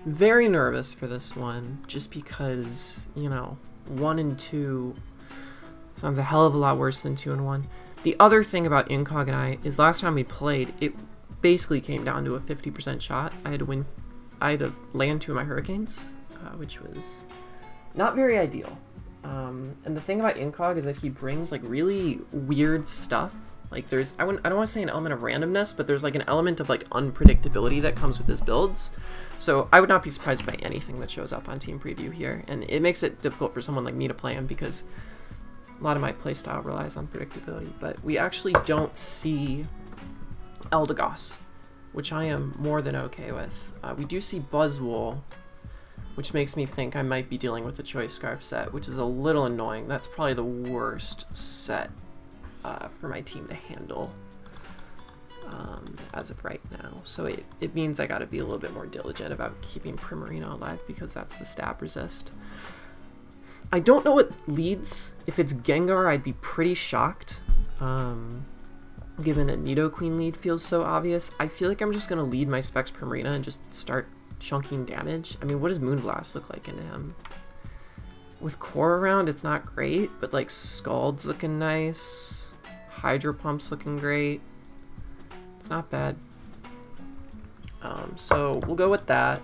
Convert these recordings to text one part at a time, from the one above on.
Very nervous for this one, just because, you know, 1 and 2 sounds a hell of a lot worse than 2 and 1. The other thing about Incog and I is last time we played, it basically came down to a 50% shot. I had to land 2 of my Hurricanes, which was not very ideal. And the thing about Incog is that he brings like really weird stuff. Like there's, I don't want to say an element of randomness, but there's like an element of like unpredictability that comes with his builds. So I would not be surprised by anything that shows up on Team Preview here. And it makes it difficult for someone like me to play him because a lot of my playstyle relies on predictability. But we actually don't see Eldegoss, which I am more than okay with. We do see Buzzwole, which makes me think I might be dealing with the Choice Scarf set, which is a little annoying. That's probably the worst set for my team to handle as of right now. So it means I gotta be a little bit more diligent about keeping Primarina alive because that's the stab resist. I don't know what leads. If it's Gengar, I'd be pretty shocked. Given a Nidoqueen lead feels so obvious. I feel like I'm just gonna lead my Specs Primarina and just start chunking damage. I mean, what does Moonblast look like into him? With Core around, it's not great, but like Scald's looking nice. Hydro Pump's looking great. It's not bad. So we'll go with that.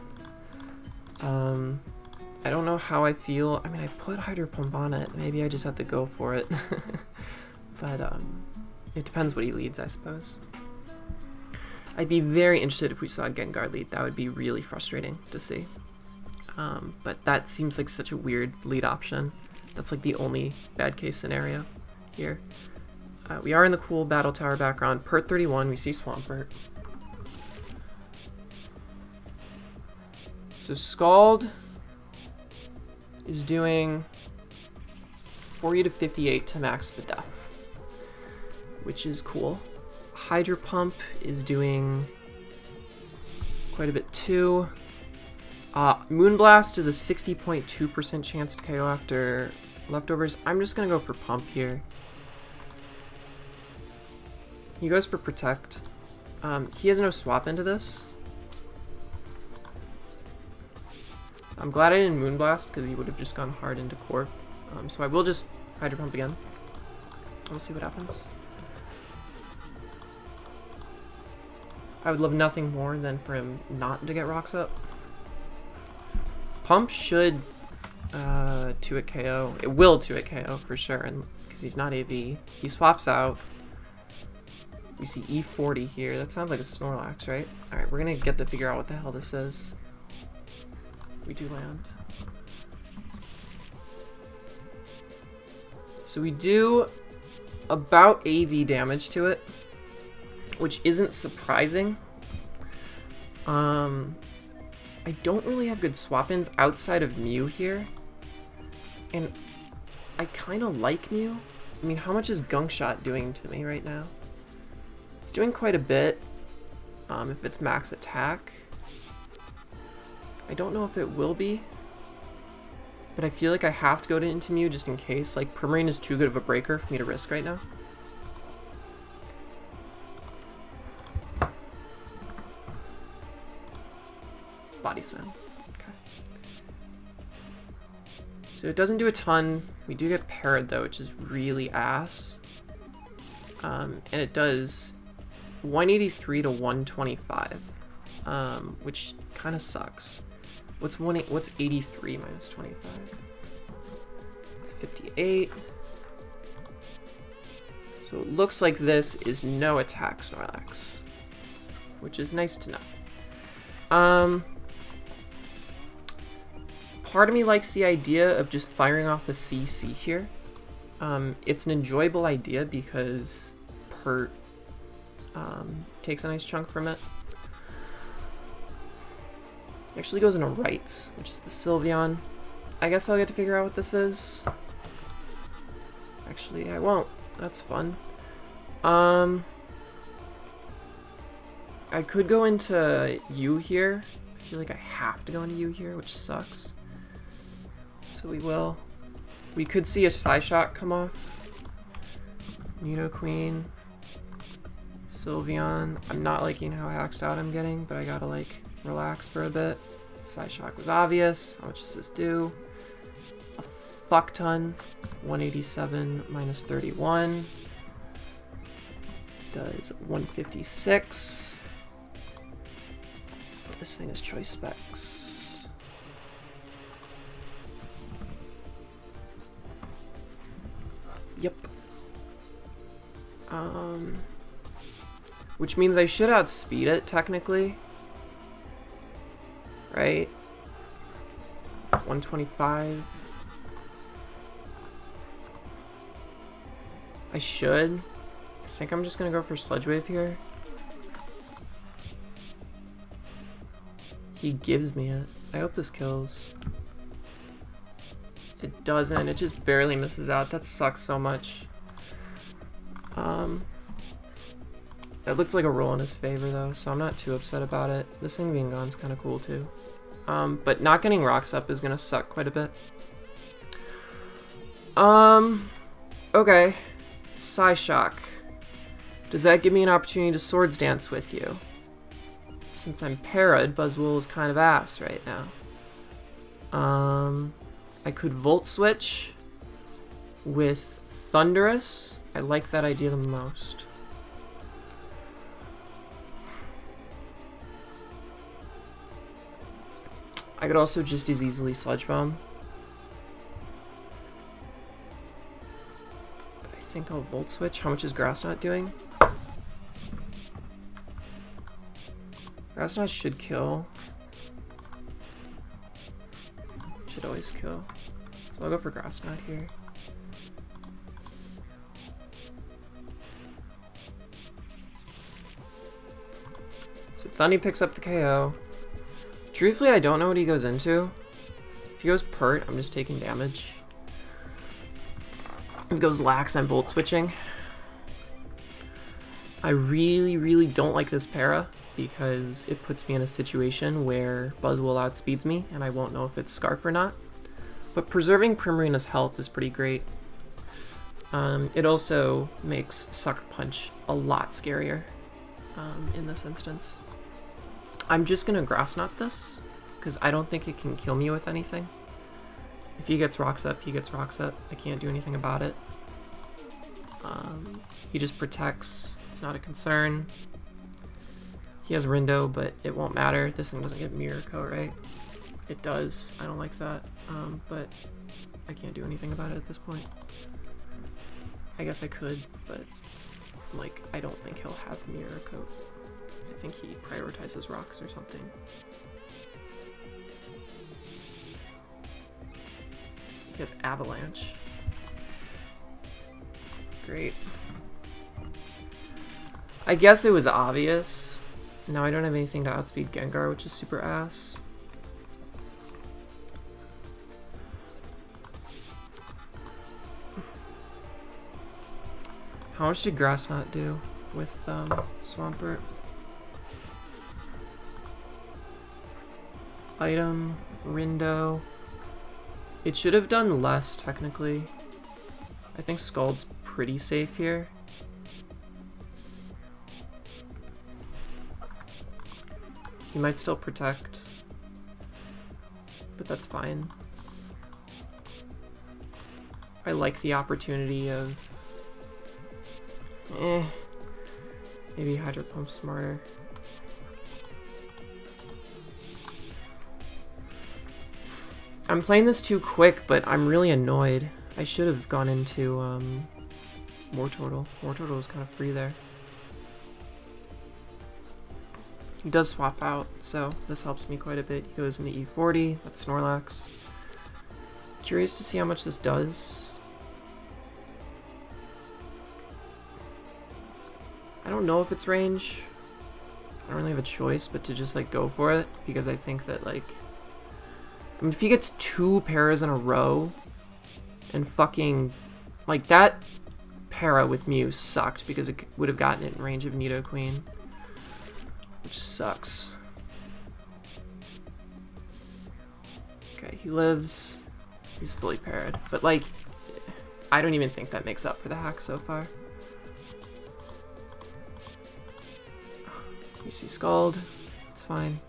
I don't know how I feel. I mean, I put Hydro Pump on it. Maybe I just have to go for it. But it depends what he leads, I suppose. I'd be very interested if we saw Gengar lead. That would be really frustrating to see. But that seems like such a weird lead option. That's like the only bad case scenario here. We are in the cool Battle Tower background. Pert 31, we see Swampert. So Scald is doing 40 to 58 to max the def, which is cool. Hydro Pump is doing quite a bit too. Moonblast is a 60.2% chance to KO after leftovers. I'm just gonna go for Pump here. He goes for Protect. He has no swap into this. I'm glad I didn't Moonblast because he would have just gone hard into Corph. So I will just Hydro Pump again. We'll see what happens. I would love nothing more than for him not to get Rocks up. Pump should 2-hit KO. It will 2-hit KO for sure, and because he's not AV. He swaps out. We see E40 here. That sounds like a Snorlax, right? Alright, we're gonna get to figure out what the hell this is. We do land. So we do about AV damage to it, which isn't surprising. I don't really have good swap-ins outside of Mew here, and I kind of like Mew. I mean, how much is Gunk Shot doing to me right now? It's doing quite a bit, if it's max attack. I don't know if it will be, but I feel like I have to go into Mew just in case. Like, Primarina is too good of a breaker for me to risk right now. Body Slam. Okay. So it doesn't do a ton. We do get parried though, which is really ass. And it does 183 to 125, which kind of sucks. What's 83 minus 25? It's 58. So it looks like this is no attack Snorlax, which is nice to know. Part of me likes the idea of just firing off a CC here. It's an enjoyable idea because Pert takes a nice chunk from it. Actually goes into Rights, which is the Sylveon. I guess I'll get to figure out what this is. Actually, I won't. That's fun. I could go into U here. I feel like I have to go into U here, which sucks. So we will. We could see a Sly Shot come off. Nidoqueen. Sylveon. I'm not liking how hacked out I'm getting, but I gotta like relax for a bit. Side shock was obvious. How much does this do? A fuck ton. 187 minus 31 does 156. This thing is choice specs. Yep. Which means I should outspeed it, technically. Right? 125. I should. I think I'm just gonna go for Sludge Wave here. He gives me it. I hope this kills. It doesn't. It just barely misses out. That sucks so much. It looks like a roll in his favor though, so I'm not too upset about it. This thing being gone is kind of cool too. But not getting rocks up is gonna suck quite a bit. Okay. Psyshock. Does that give me an opportunity to Swords Dance with you? Since I'm para'd, Buzzwole is kind of ass right now. I could Volt Switch with Thunderous. I like that idea the most. I could also just as easily Sludge Bomb. But I think I'll Volt Switch. How much is Grass Knot doing? Grass Knot should kill. Should always kill. So I'll go for Grass Knot here. So Thundy picks up the KO. Truthfully, I don't know what he goes into. If he goes Pert, I'm just taking damage. If he goes Lax, I'm Volt Switching. I really, really don't like this para because it puts me in a situation where Buzzwole outspeeds me and I won't know if it's Scarf or not. But preserving Primarina's health is pretty great. It also makes Sucker Punch a lot scarier in this instance. I'm just gonna Grass Knot this, because I don't think it can kill me with anything. If he gets rocks up, he gets rocks up. I can't do anything about it. He just protects, it's not a concern. He has Rindo, but it won't matter. This thing doesn't get Mirror Coat, right? It does, I don't like that, but I can't do anything about it at this point. I guess I could, but like, I don't think he'll have Mirror Coat. I think he prioritizes rocks or something. He has Avalanche. Great. I guess it was obvious. Now I don't have anything to outspeed Gengar, which is super ass. How much did Grass Knot do with Swampert? Item, Rindo. It should have done less, technically. I think Scald's pretty safe here. He might still protect, but that's fine. I like the opportunity of... maybe Hydro Pump smarter. I'm playing this too quick, but I'm really annoyed. I should have gone into Wartortle. Wartortle was kind of free there. He does swap out, so this helps me quite a bit. He goes into E40, that's Snorlax. Curious to see how much this does. I don't know if it's range. I don't really have a choice but to just like go for it, because I think that like... I mean, if he gets 2 paras in a row, and fucking... like, that para with Mew sucked, because it would have gotten it in range of Nidoqueen. Which sucks. Okay, he lives. He's fully para'd. But, like, I don't even think that makes up for the hack so far. You see Scald. It's fine.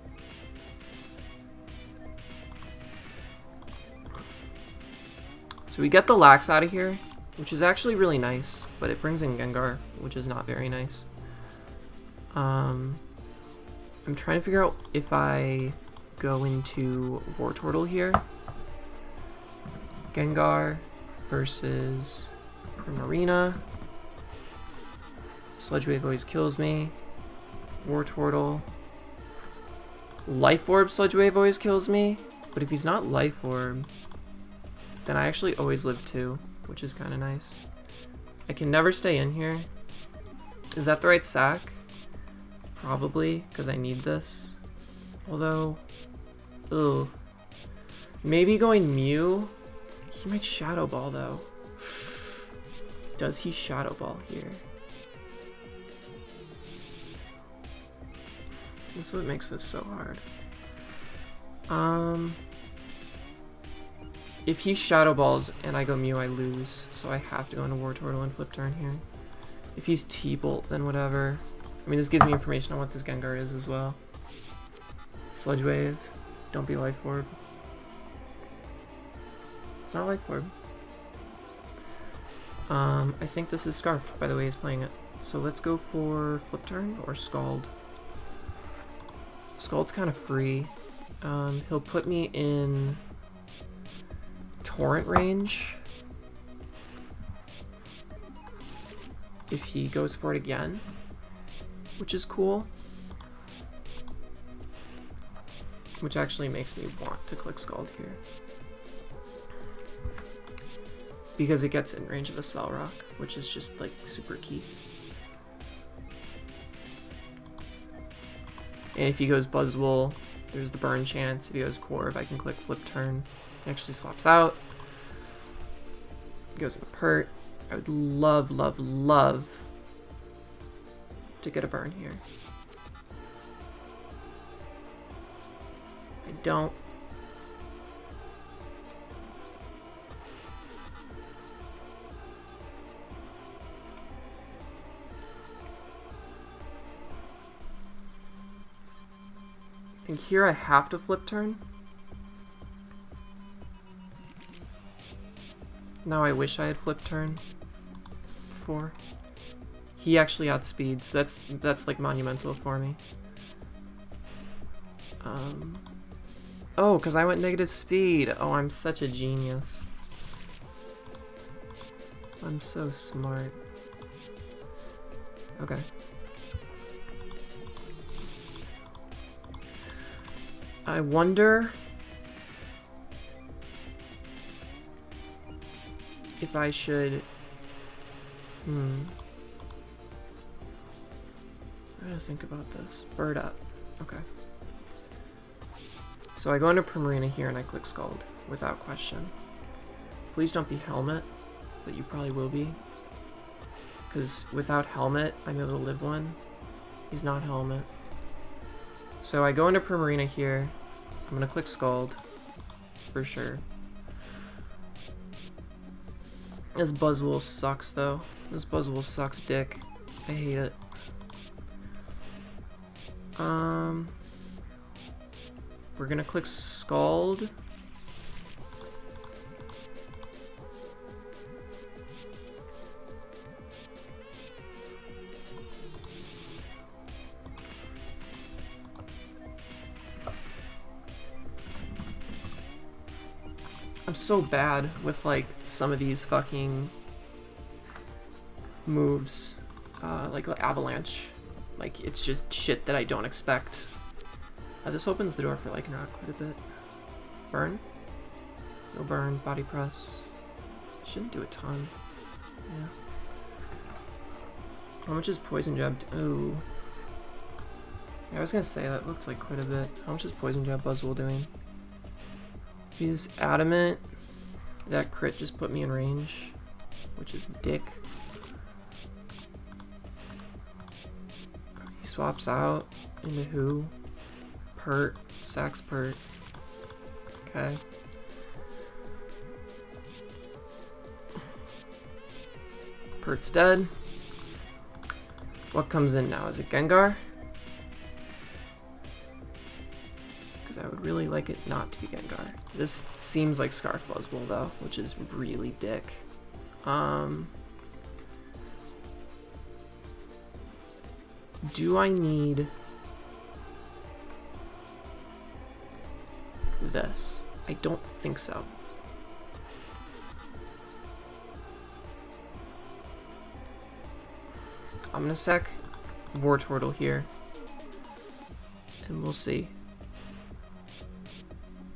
So we get the Lax out of here, which is actually really nice, but it brings in Gengar, which is not very nice. I'm trying to figure out if I go into Wartortle here. Gengar versus Primarina. Sludge Wave always kills me. Wartortle. Life Orb Sludge Wave always kills me, but if he's not Life Orb, then I actually always live 2, which is kind of nice. I can never stay in here. Is that the right sack? Probably, because I need this. Although, ugh. Maybe going Mew? He might Shadow Ball though. Does he Shadow Ball here? This is what makes this so hard. If he Shadow Balls and I go Mew, I lose. So I have to go into Wartortle and flip turn here. If he's T-Bolt, then whatever. I mean, this gives me information on what this Gengar is as well. Sludge Wave. Don't be Life Orb. It's not Life Orb. I think this is Scarf, by the way he's playing it. So let's go for flip turn or Scald. Scald's kind of free. He'll put me in Torrent range if he goes for it again, which is cool. Which actually makes me want to click Scald here, because it gets in range of a Cell Rock, which is just like super key. And if he goes Buzzwole, there's the burn chance. If he goes Corv, I can click flip turn. He actually swaps out. He goes into Pert. I would love, love, love to get a burn here. I don't. I think here I have to flip turn. Now I wish I had flip turn before. He actually outspeeds, so that's like monumental for me. Oh, because I went negative speed. Oh, I'm such a genius. I'm so smart. Okay. I wonder if I should... I gotta think about this. Bird up. Okay. So I go into Primarina here and I click Scald without question. Please don't be Helmet, but you probably will be. Because without Helmet, I'm able to live 1. He's not Helmet. So I go into Primarina here. I'm gonna click Scald for sure. This Buzzwole sucks though. This Buzzwole sucks dick. I hate it. We're gonna click Scald. I'm so bad with like some of these fucking moves, like Avalanche. Like it's just shit that I don't expect. This opens the door for like not quite a bit. Burn? No burn. Body press. Shouldn't do a ton. Yeah. How much is Poison Jab? Oh. Yeah, I was gonna say that looked like quite a bit. How much is Poison Jab Buzzwole doing? If he's adamant, that crit just put me in range, which is dick. He swaps out into who? Pert. Sacks Pert. Okay. Pert's dead. What comes in now? Is it Gengar? because I would really like it not to be Gengar. This seems like Scarf Buzzwole though, which is really dick. Do I need this? I don't think so. I'm gonna sec Wartortle here, and we'll see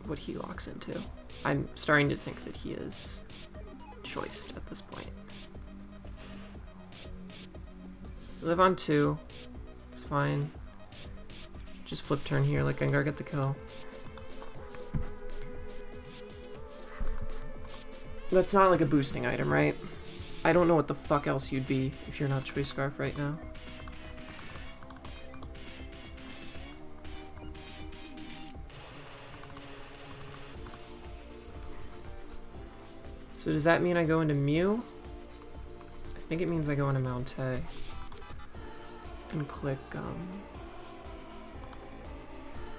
what he locks into. I'm starting to think that he is choiced at this point. Live on 2. It's fine. Just flip turn here, let Gengar get the kill. That's not like a boosting item, right? I don't know what the fuck else you'd be if you're not Choice Scarf right now. So does that mean I go into Mew? I think it means I go into Mountay. And click,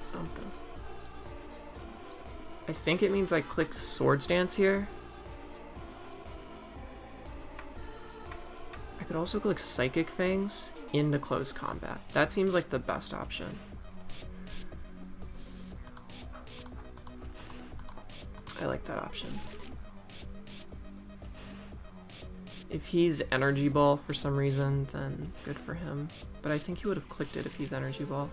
something. I think it means I click Swords Dance here. I could also click Psychic Fangs into close combat. That seems like the best option. I like that option. If he's Energy Ball for some reason, then good for him. But I think he would have clicked it if he's Energy Ball.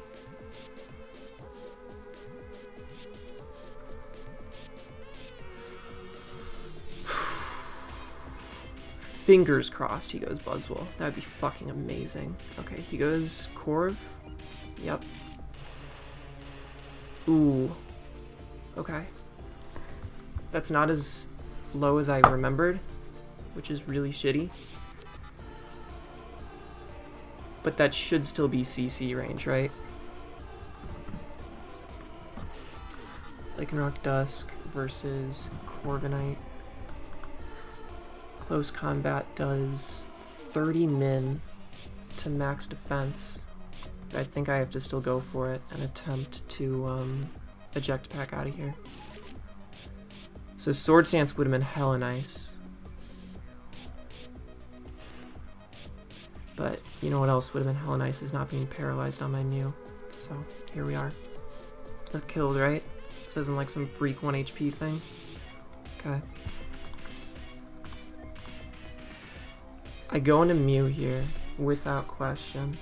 Fingers crossed he goes Buzzwole. That would be fucking amazing. Okay, he goes Corv. Yep. Ooh. Okay. That's not as low as I remembered, which is really shitty. But that should still be CC range, right? Lycanroc Dusk versus Corviknight. Close combat does 30 min to max defense. I think I have to still go for it and attempt to eject pack out of here. So Swords Dance would have been hella nice. But you know what else would have been hella nice is not being paralyzed on my Mew. So here we are. That's killed, right? This isn't like some freak 1 HP thing. Okay. I go into Mew here without question.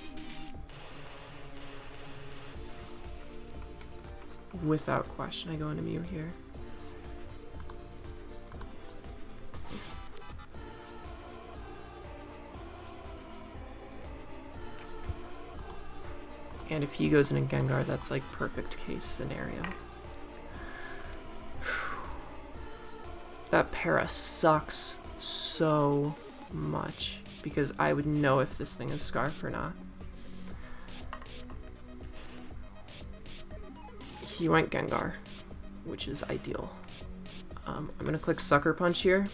Without question, I go into Mew here. And if he goes into Gengar, that's like perfect case scenario. That para sucks so much because I would know if this thing is Scarf or not. He went Gengar, which is ideal. I'm gonna click Sucker Punch here.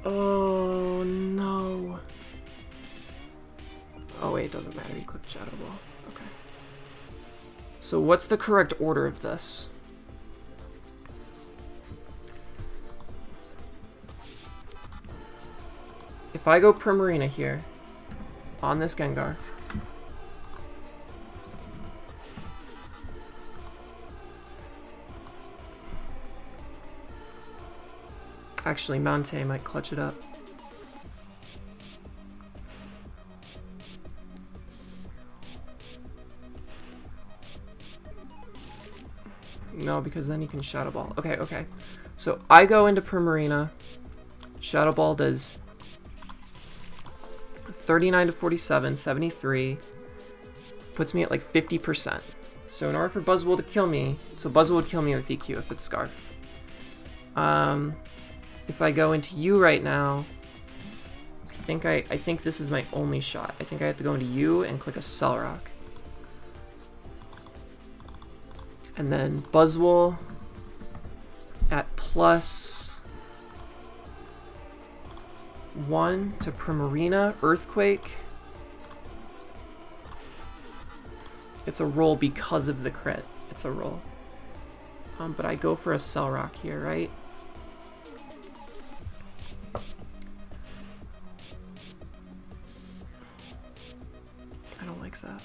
Oh no. Oh wait, it doesn't matter, you clicked Shadow Ball. Okay. So what's the correct order of this? If I go Primarina here, on this Gengar, actually Mountay might clutch it up. No, because then he can Shadow Ball. Okay, okay. So I go into Primarina. Shadow Ball does 39 to 47, 73. Puts me at like 50%. So in order for Buzzwole to kill me, so Buzzwole would kill me with EQ if it's Scarf. If I go into U right now, I think this is my only shot. I think I have to go into U and click a Cell Rock. And then Buzzwole +1 to Primarina, Earthquake. It's a roll because of the crit. It's a roll. But I go for a Cell Rock here, right? I don't like that.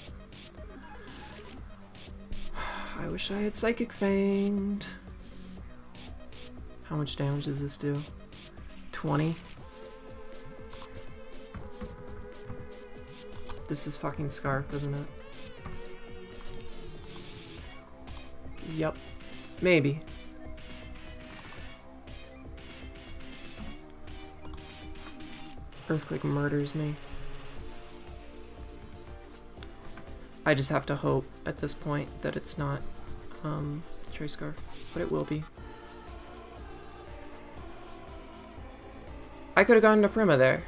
I wish I had Psychic Fanged. How much damage does this do? 20? This is fucking Scarf, isn't it? Yep. Maybe. Earthquake murders me. I just have to hope at this point that it's not Cherry Scarf, but it will be. I could have gone to Prima there.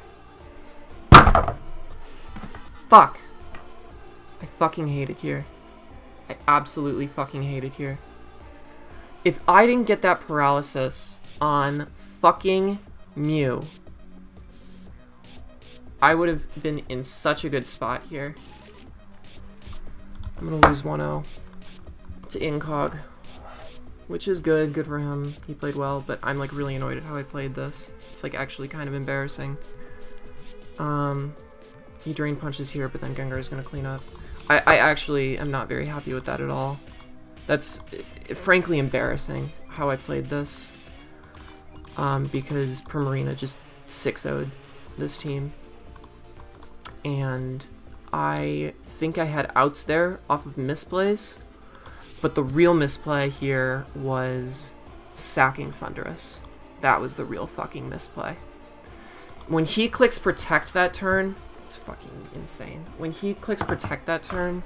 Fuck. I fucking hate it here. I absolutely fucking hate it here. If I didn't get that paralysis on fucking Mew, I would have been in such a good spot here. I'm gonna lose 1-0 to Incog, which is good for him. He played well, but I'm like really annoyed at how I played this. It's like actually kind of embarrassing. He drain punches here, but then Gengar is gonna clean up. I actually am not very happy with that at all. That's frankly embarrassing how I played this. Because Primarina just 6-0'd this team. And I think I had outs there off of misplays, but the real misplay here was sacking Thunderous. That was the real fucking misplay. When he clicks Protect that turn, it's fucking insane. When he clicks Protect that turn,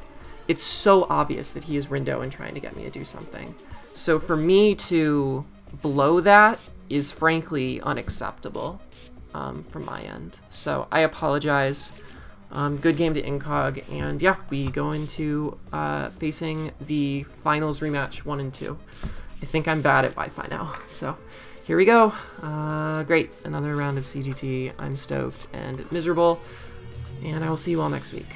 it's so obvious that he is Rindo and trying to get me to do something. So for me to blow that is frankly unacceptable from my end. So I apologize. Good game to Incog, and yeah, we go into facing the finals rematch 1 and 2. I think I'm bad at Wi-Fi now, so here we go. Great, another round of CGT. I'm stoked and miserable, and I will see you all next week.